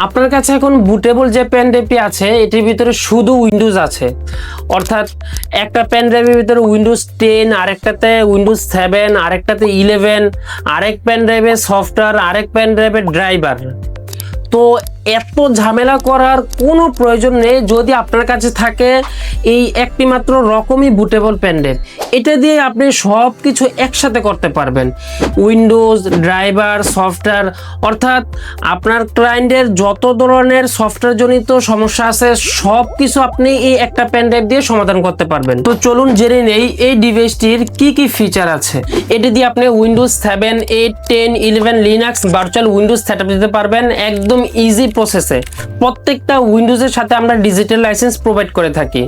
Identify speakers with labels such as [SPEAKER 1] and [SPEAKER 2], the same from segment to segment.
[SPEAKER 1] আপনার কাছে এখন বুটেবল যে পেন ড্রাইভটি আছে এটির ভিতরে শুধু উইন্ডোজ আছে, অর্থাৎ একটা পেন ড্রাইভের ভিতরে উইন্ডোজ 10, আরেকটাতে উইন্ডোজ 7, আরেকটাতে 11, আরেক পেন ড্রাইভে সফটওয়্যার, আরেক পেন ড্রাইভে ড্রাইভার। তো এত ঝামেলা করার কোনো প্রয়োজন নেই যদি আপনার কাছে থাকে এই একটি মাত্র রকমই বুটেবল পেন ড্রাইভ। এটা দিয়ে আপনি সব কিছু একসাথে করতে পারবেন, উইন্ডোজ, ড্রাইভার, সফটওয়্যার, অর্থাৎ আপনার ক্লায়েন্টের যত ধরনের সফটওয়্যার জনিত সমস্যা আছে সব কিছু আপনি এই একটা পেন ড্রাইভ দিয়ে সমাধান করতে পারবেন। তো চলুন জেনে নেই এই ডিভাইসটির কি কি ফিচার আছে। এটি দিয়ে আপনি Windows 7, 8, 10, 11 Linux virtual Windows setup দিতে পারবেন একদম ইজি প্রসেসে। প্রত্যেকটা উইন্ডোজের সাথে আমরা ডিজিটাল লাইসেন্স প্রোভাইড করে থাকি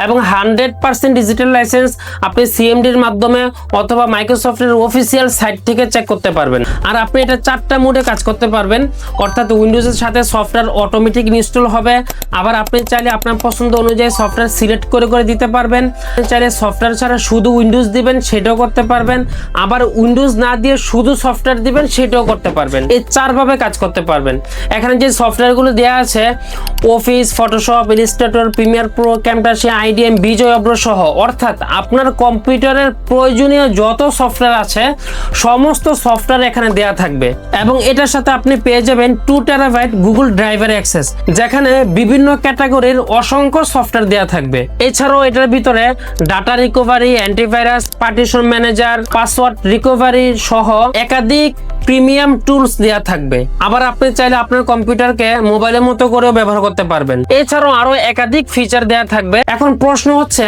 [SPEAKER 1] এবং 100% ডিজিটাল লাইসেন্স আপনি সিএমডির মাধ্যমে অথবা মাইক্রোসফটের অফিসিয়াল সাইট থেকে চেক করতে পারবেন। আর আপনি এটা 4টা মোডে কাজ করতে পারবেন, অর্থাৎ উইন্ডোজের সাথে সফটওয়্যার অটোমেটিক ইনস্টল হবে। আবার আপনি চাইলে আপনার পছন্দ অনুযায়ী সফটওয়্যার সিলেক্ট করে করে দিতে পারবেন। চাইলে সফটওয়্যার ছাড়া শুধু উইন্ডোজ দিবেন সেটাও করতে পারবেন, আবার উইন্ডোজ না দিয়ে শুধু সফটওয়্যার দিবেন সেটাও করতে পারবেন। এই 4 ভাবে কাজ করতে পারবেন। এখানে যে সফটওয়্যারগুলো দেওয়া আছে Office, Photoshop, Illustrator, Premiere Pro, Camtasia, IDM, Bijoy Avro সহ, অর্থাৎ আপনার কম্পিউটারের প্রয়োজনীয় যত সফটওয়্যার আছে সমস্ত সফটওয়্যার এখানে দেওয়া থাকবে। এবং এটার সাথে আপনি পেয়ে যাবেন 2 টেরাবাইট গুগল ড্রাইভার অ্যাক্সেস, যেখানে বিভিন্ন ক্যাটাগরির অসংখ্য সফটওয়্যার দেওয়া থাকবে। এছাড়াও এটার ভিতরে data recovery, antivirus, partition manager, password recovery সহ একাধিক প্রিমিয়াম টুলস দেওয়া থাকবে। আবার আপনি চাইলে আপনার কম্পিউটারকে মোবাইলের মতো করেও ব্যবহার করতে পারবেন। এছাড়াও আরো একাধিক ফিচার দেওয়া থাকবে। এখন প্রশ্ন হচ্ছে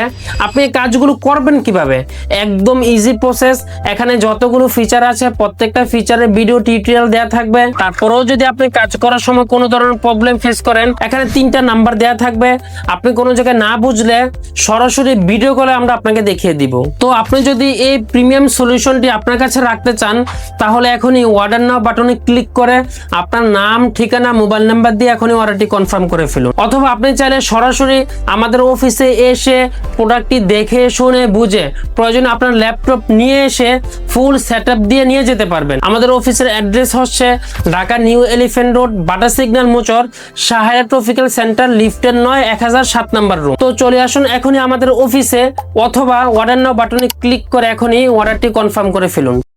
[SPEAKER 1] আপনি কাজগুলো করবেন কিভাবে? একদম ইজি প্রসেস। এখানে যতগুলো ফিচার আছে প্রত্যেকটা ফিচারের ভিডিও টিউটোরিয়াল দেওয়া থাকবে। তারপরেও যদি আপনি কাজ করার সময় কোনো ধরনের প্রবলেম ফেস করেন এখানে 3টা নাম্বার দেওয়া থাকবে। আপনি কোনো জায়গায় না বুঝলে সরাসরি ভিডিও কলে আমরা আপনাকে দেখিয়ে দিব। তো আপনি যদি এই প্রিমিয়াম সলিউশনটি আপনার কাছে রাখতে চান তাহলে এখনই অর্ডার নাও বাটনে ক্লিক করে আপনার নাম, ঠিকানা, মোবাইল নাম্বার দিয়ে এখনই অর্ডারটি কনফার্ম করে ফেলুন। অথবা আপনি চাইলে সরাসরি আমাদের অফিসে এসে প্রোডাক্টটি দেখে শুনে বুঝে প্রয়োজনে আপনার ল্যাপটপ নিয়ে এসে ফুল সেটআপ দিয়ে নিয়ে যেতে পারবেন। আমাদের অফিসের অ্যাড্রেস হচ্ছে Dhaka New Elephant Road, Bata signal মোচর, সাহায়া ট্রপিক্যাল সেন্টার, লিফটের 9, 1007 নাম্বার রুম। তো চলে আসুন এখনই আমাদের অফিসে অথবা অর্ডার নাও বাটনে ক্লিক করে এখনই অর্ডারটি কনফার্ম করে ফেলুন।